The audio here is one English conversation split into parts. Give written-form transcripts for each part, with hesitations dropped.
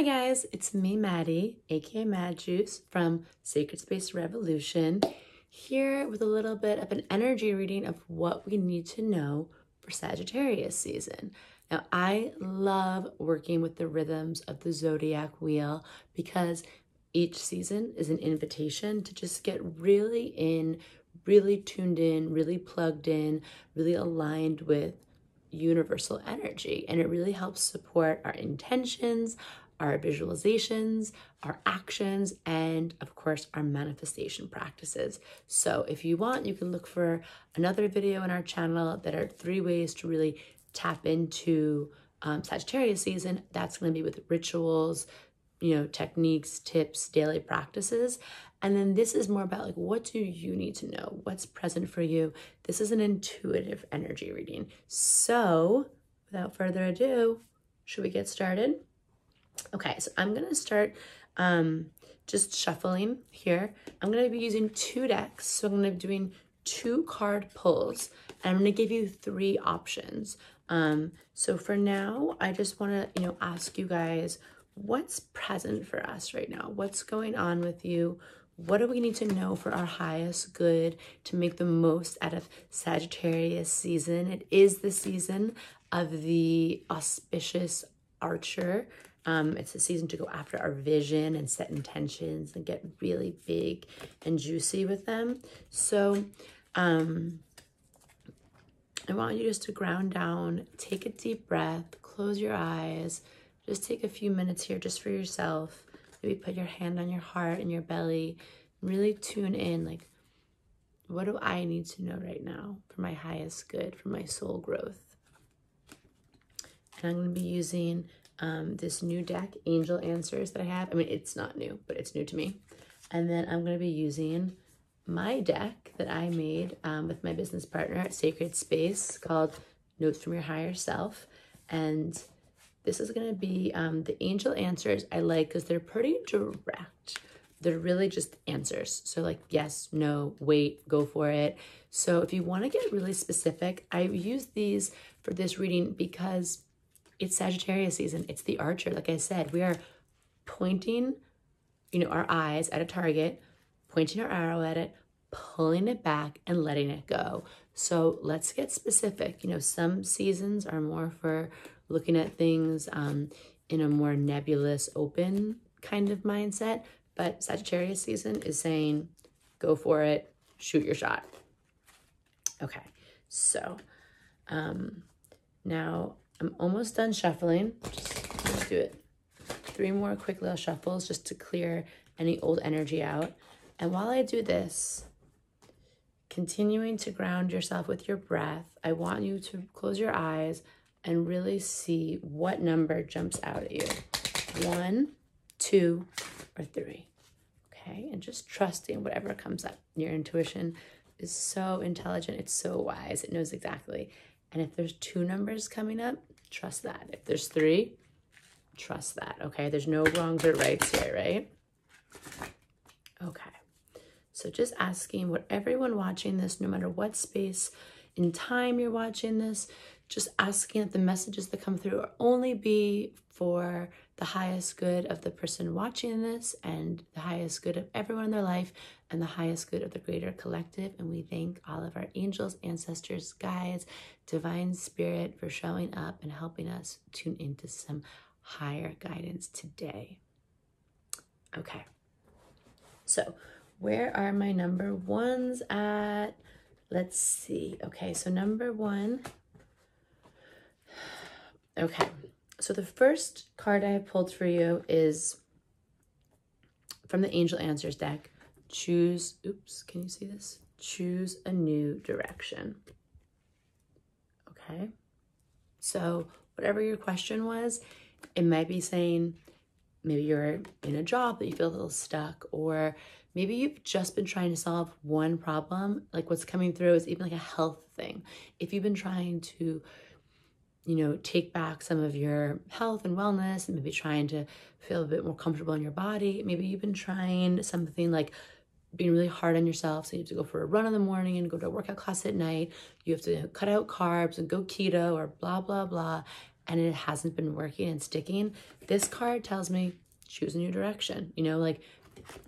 Hi guys, it's me, Maddie, aka Mad Juice from Sacred Space Revolution, here with a little bit of an energy reading of what we need to know for Sagittarius season. Now, I love working with the rhythms of the zodiac wheel because each season is an invitation to just get really tuned in, really plugged in, really aligned with universal energy. And it really helps support our intentions, our visualizations, our actions, and of course, our manifestation practices. So if you want, you can look for another video on our channel that are 3 ways to really tap into Sagittarius season. That's going to be with rituals, techniques, tips, daily practices. And then this is more about like, what do you need to know? What's present for you? This is an intuitive energy reading. So without further ado, should we get started? Okay, so I'm going to start just shuffling here. I'm going to be using 2 decks. So I'm going to be doing 2 card pulls. And I'm going to give you 3 options. So for now, I just want to, ask you guys, what's present for us right now? What's going on with you? What do we need to know for our highest good to make the most out of Sagittarius season? It is the season of the auspicious archer. It's a season to go after our vision and set intentions and get really big and juicy with them. So I want you just to ground down, take a deep breath, close your eyes, just take a few minutes here just for yourself. Maybe put your hand on your heart and your belly, really tune in, like, what do I need to know right now for my highest good, for my soul growth? And I'm going to be using this new deck, Angel Answers, that I have. I mean, it's not new, but it's new to me. And then I'm going to be using my deck that I made with my business partner at Sacred Space called Notes from Your Higher Self. And this is going to be the Angel Answers I like because they're pretty direct. They're really just answers. So like, yes, no, wait, go for it. So if you want to get really specific, I use these for this reading because it's Sagittarius season. It's the archer. Like I said, we are pointing, our eyes at a target, pointing our arrow at it, pulling it back and letting it go. So let's get specific. Some seasons are more for looking at things in a more nebulous, open kind of mindset. But Sagittarius season is saying, go for it, shoot your shot. Okay, so now I'm almost done shuffling. Let's do it. 3 more quick little shuffles just to clear any old energy out. And while I do this, continuing to ground yourself with your breath, I want you to close your eyes and really see what number jumps out at you. 1, 2, or 3. Okay, and just trusting whatever comes up. Your intuition is so intelligent. It's so wise. It knows exactly. And if there's 2 numbers coming up, trust that. If there's 3, trust that. Okay, there's no wrongs or rights here, right? Okay, so just asking what everyone watching this, no matter what space in time you're watching this, just asking that the messages that come through only be for the highest good of the person watching this and the highest good of everyone in their life and the highest good of the greater collective. And we thank all of our angels, ancestors, guides, divine spirit for showing up and helping us tune into some higher guidance today. Okay, so where are my number 1s at? Let's see. Okay, so number 1. Okay, so the first card I have pulled for you is from the Angel Answers deck. Choose, oops, can you see this? Choose a new direction. Okay, so whatever your question was, it might be saying maybe you're in a job that you feel a little stuck, or maybe you've just been trying to solve one problem. Like what's coming through is even like a health thing. If you've been trying to take back some of your health and wellness and maybe trying to feel a bit more comfortable in your body. Maybe you've been trying something like being really hard on yourself. So you have to go for a run in the morning and go to a workout class at night. You have to cut out carbs and go keto or blah, blah, blah. and it hasn't been working and sticking, this card tells me choose a new direction. You know, like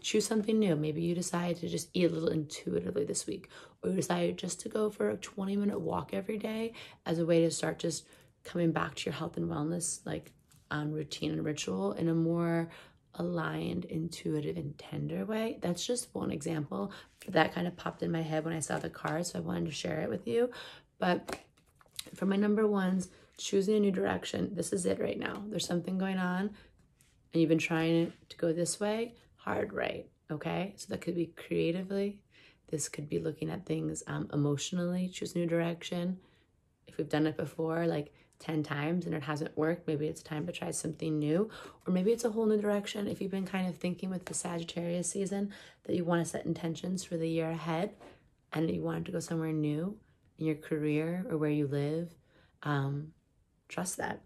choose something new. Maybe you decide to just eat a little intuitively this week, or you decide just to go for a 20-minute walk every day as a way to start just coming back to your health and wellness, like routine and ritual in a more aligned, intuitive, and tender way. That's just one example. That kind of popped in my head when I saw the card, so I wanted to share it with you. But for my number ones, choosing a new direction, this is it right now. There's something going on, and you've been trying to go this way, hard right, okay? So that could be creatively. This could be looking at things emotionally, choose a new direction. If we've done it before, like 10 times and it hasn't worked, maybe it's time to try something new, or maybe it's a whole new direction. If you've been kind of thinking with the Sagittarius season that you want to set intentions for the year ahead and you wanted to go somewhere new in your career or where you live, trust that.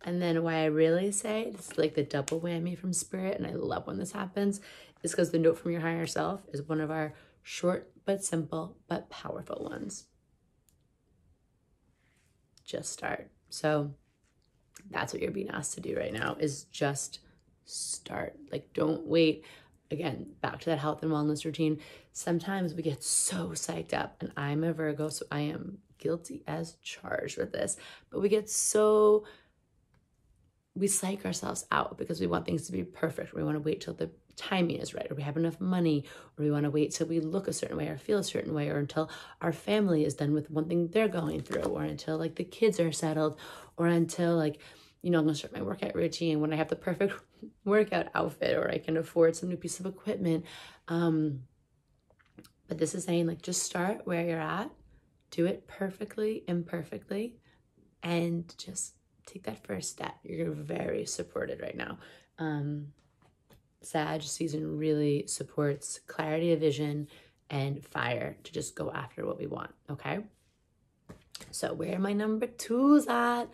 And then why I really say this is like the double whammy from Spirit, and I love when this happens, is because the note from your higher self is one of our short but simple but powerful ones. Just start. So that's what you're being asked to do right now, is just start. Like, don't wait. Again, back to that health and wellness routine. Sometimes we get so psyched up, and I'm a Virgo, so I am guilty as charged with this, but we psych ourselves out because we want things to be perfect. We want to wait till the timing is right, or we have enough money, or we want to wait till we look a certain way or feel a certain way, or until our family is done with one thing they're going through, or until like the kids are settled, or until like, you know, I'm going to start my workout routine when I have the perfect workout outfit, or I can afford some new piece of equipment. But this is saying, like, just start where you're at, do it perfectly, imperfectly, and just take that first step. You're very supported right now. Sag season really supports clarity of vision and fire to just go after what we want, okay? So where are my number twos at?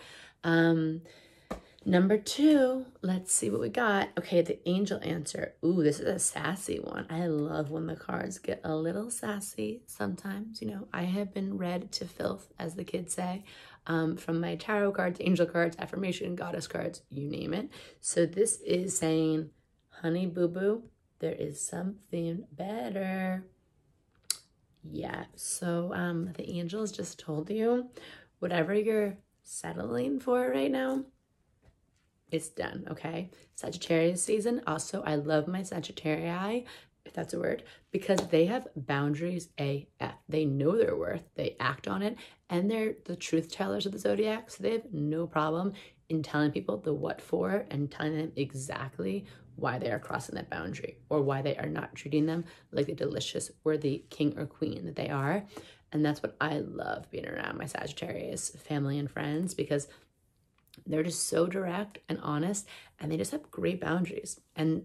Number two, let's see what we got. Okay, the angel answer. Ooh, this is a sassy one. I love when the cards get a little sassy sometimes. You know, I have been read to filth, as the kids say, from my tarot cards, angel cards, affirmation, goddess cards, you name it. So this is saying, honey boo-boo, there is something better. Yeah, so the angels just told you, whatever you're settling for right now, it's done, okay? Sagittarius season. Also, I love my Sagittarii, if that's a word, because they have boundaries AF. They know their worth, they act on it, and they're the truth tellers of the zodiac, so they have no problem in telling people the what for and telling them exactly why they are crossing that boundary, or why they are not treating them like the delicious, worthy king or queen that they are. And that's what I love being around my Sagittarius family and friends, because they're just so direct and honest, and they just have great boundaries. And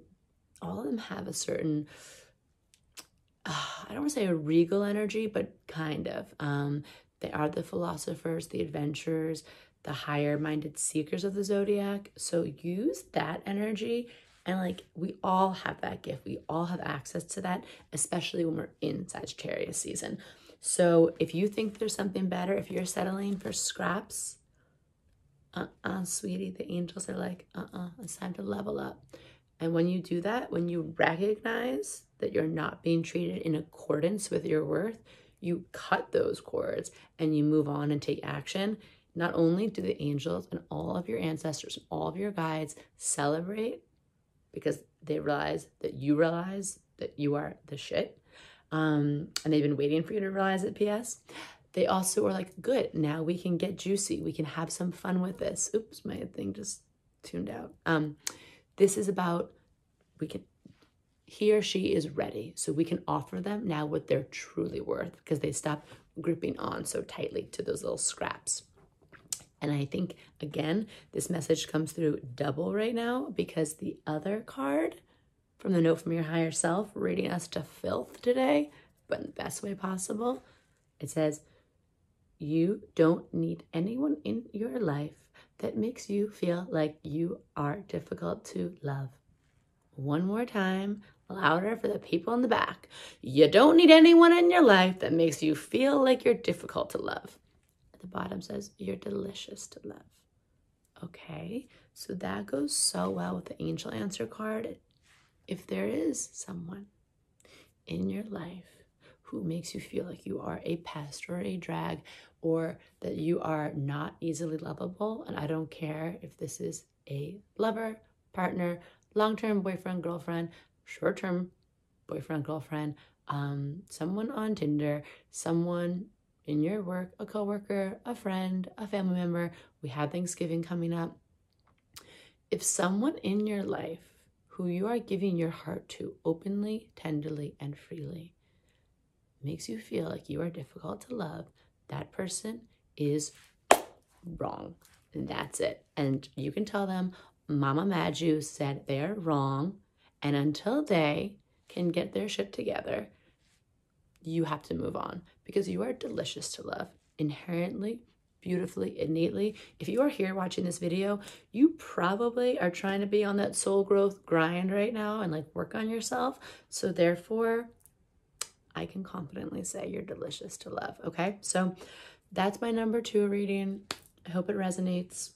all of them have a certain, I don't want to say a regal energy, but kind of. They are the philosophers, the adventurers, the higher-minded seekers of the zodiac. So use that energy, and like, we all have that gift. We all have access to that, especially when we're in Sagittarius season. So if you think there's something better, if you're settling for scraps, sweetie, the angels are like, it's time to level up. And when you do that, when you recognize that you're not being treated in accordance with your worth, you cut those cords and you move on and take action. Not only do the angels and all of your ancestors and all of your guides celebrate because they realize that you are the shit, and they've been waiting for you to realize it, P.S., they also are like, good, now we can get juicy. We can have some fun with this. Oops, my thing just tuned out. This is about, he or she is ready. So we can offer them now what they're truly worth, because they stop gripping on so tightly to those little scraps. And I think, again, this message comes through double right now, because the other card from the note from your higher self, reading us to filth today, but in the best way possible, it says, you don't need anyone in your life that makes you feel like you are difficult to love. One more time, louder for the people in the back. You don't need anyone in your life that makes you feel like you're difficult to love. At the bottom says, you're delicious to love. Okay, so that goes so well with the angel answer card. If there is someone in your life who makes you feel like you are a pest or a drag, or that you are not easily lovable, and I don't care if this is a lover, partner, long-term boyfriend, girlfriend, short-term boyfriend, girlfriend, someone on Tinder, someone in your work, a coworker, a friend, a family member. We have Thanksgiving coming up. If someone in your life who you are giving your heart to openly, tenderly, and freely makes you feel like you are difficult to love, that person is wrong. And that's it. And you can tell them, Mama Maju said they're wrong. And until they can get their shit together, you have to move on, because you are delicious to love, inherently, beautifully, innately. If you are here watching this video, you probably are trying to be on that soul growth grind right now and like work on yourself. So therefore, I can confidently say you're delicious to love. Okay, so that's my number 2 reading. I hope it resonates.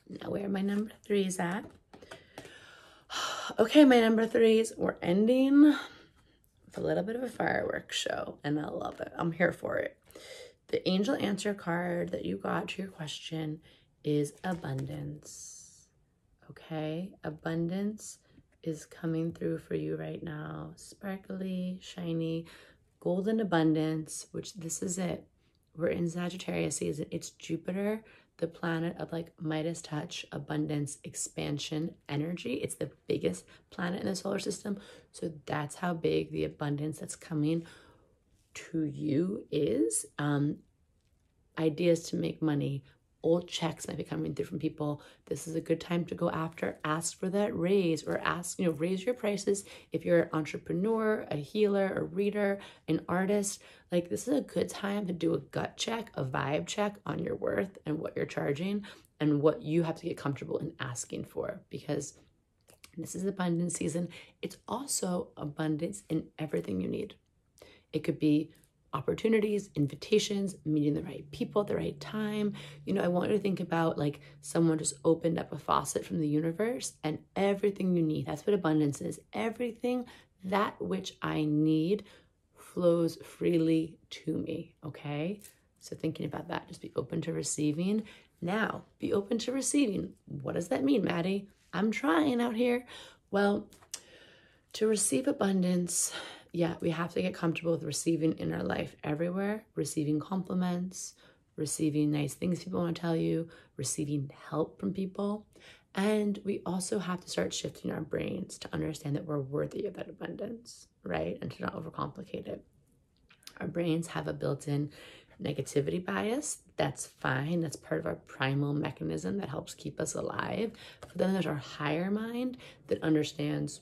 Now where my number 3 is at. Okay, my number 3s, we're ending with a little bit of a fireworks show, and I love it. I'm here for it. The angel answer card that you got to your question is abundance. Okay, abundance is coming through for you right now. Sparkly, shiny, golden abundance, which this is it. We're in Sagittarius season. It's Jupiter, the planet of like Midas touch, abundance, expansion, energy. It's the biggest planet in the solar system. So that's how big the abundance that's coming to you is. Ideas to make money, old checks might be coming through from people. This is a good time to go after, ask for that raise, or ask, raise your prices. If you're an entrepreneur, a healer, a reader, an artist, like this is a good time to do a gut check, a vibe check on your worth and what you're charging and what you have to get comfortable in asking for, because this is abundance season. It's also abundance in everything you need. It could be opportunities, invitations, meeting the right people at the right time. I want you to think about like someone just opened up a faucet from the universe and everything you need. That's what abundance is. Everything that which I need flows freely to me. Okay. So thinking about that, just be open to receiving. Now, be open to receiving. What does that mean, Maddie? I'm trying out here. Well, to receive abundance, yeah, we have to get comfortable with receiving in our life everywhere, receiving compliments, receiving nice things people want to tell you, receiving help from people. And we also have to start shifting our brains to understand that we're worthy of that abundance, right? And to not overcomplicate it. Our brains have a built-in negativity bias. That's fine. That's part of our primal mechanism that helps keep us alive. But then there's our higher mind that understands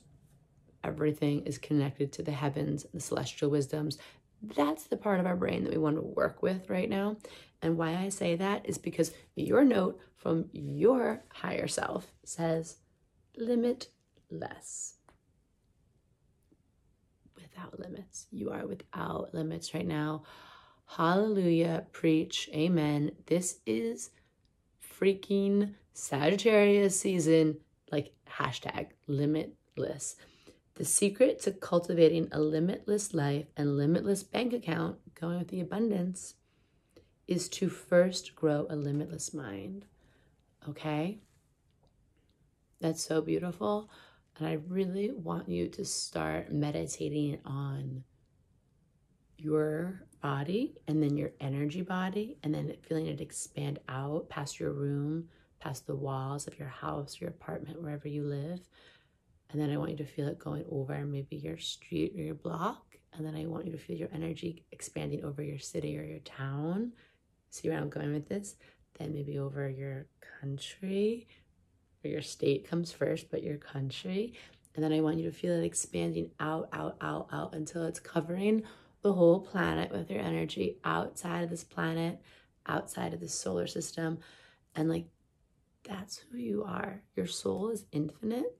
everything is connected to the heavens, the celestial wisdoms. That's the part of our brain that we want to work with right now. And why I say that is because your note from your higher self says limitless. Without limits. You are without limits right now. Hallelujah. Preach. Amen. This is freaking Sagittarius season, like hashtag limitless. The secret to cultivating a limitless life and limitless bank account, going with the abundance, is to first grow a limitless mind. Okay? That's so beautiful. And I really want you to start meditating on your body and then your energy body, and then feeling it expand out past your room, past the walls of your house, your apartment, wherever you live. And then I want you to feel it going over maybe your street or your block. And then I want you to feel your energy expanding over your city or your town. See where I'm going with this? Then maybe over your country, or your state comes first, but your country. And then I want you to feel it expanding out, out, out, out until it's covering the whole planet with your energy, outside of this planet, outside of this solar system. And like, that's who you are. Your soul is infinite.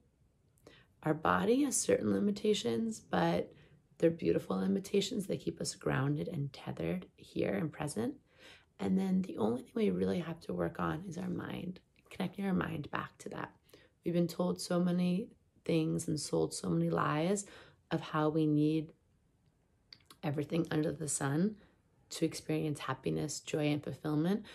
Our body has certain limitations, but they're beautiful limitations. They keep us grounded and tethered here and present. And then the only thing we really have to work on is our mind, connecting our mind back to that. We've been told so many things and sold so many lies of how we need everything under the sun to experience happiness, joy, and fulfillment.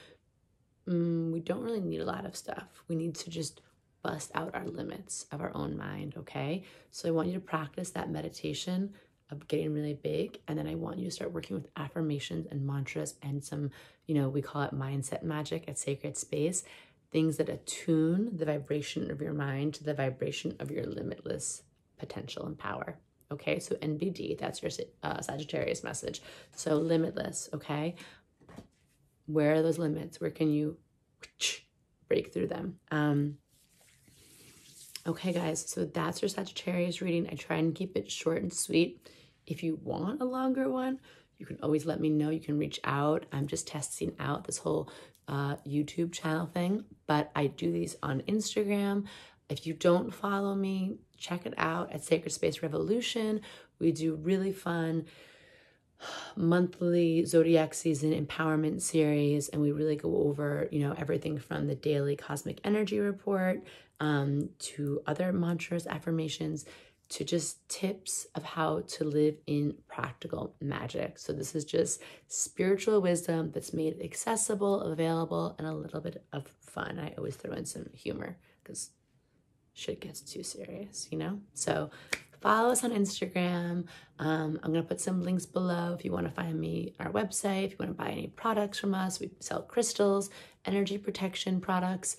We don't really need a lot of stuff. We need to just bust out our limits of our own mind, okay? So I want you to practice that meditation of getting really big, and then I want you to start working with affirmations and mantras and some, we call it mindset magic at Sacred Space, things that attune the vibration of your mind to the vibration of your limitless potential and power. Okay, so NBD, that's your Sagittarius message. So limitless, okay? Where are those limits? Where can you break through them? Okay, guys, so that's your Sagittarius reading. I try and keep it short and sweet. If you want a longer one, you can always let me know. You can reach out. I'm just testing out this whole YouTube channel thing, but I do these on Instagram. If you don't follow me, check it out at Sacred Space Revolution. We do really fun monthly zodiac season empowerment series, and we really go over everything from the daily cosmic energy report to other mantras, affirmations, to just tips of how to live in practical magic. So this is just spiritual wisdom that's made accessible, available, and a little bit of fun. I always throw in some humor because shit gets too serious, So follow us on Instagram. I'm going to put some links below if you want to find me, our website, if you want to buy any products from us. We sell crystals, energy protection products.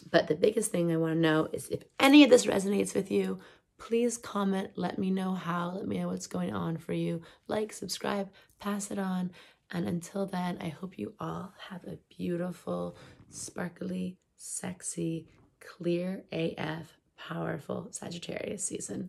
But the biggest thing I want to know is if any of this resonates with you, please comment. Let me know how. Let me know what's going on for you. Like, subscribe, pass it on. And until then, I hope you all have a beautiful, sparkly, sexy, clear AF, powerful Sagittarius season.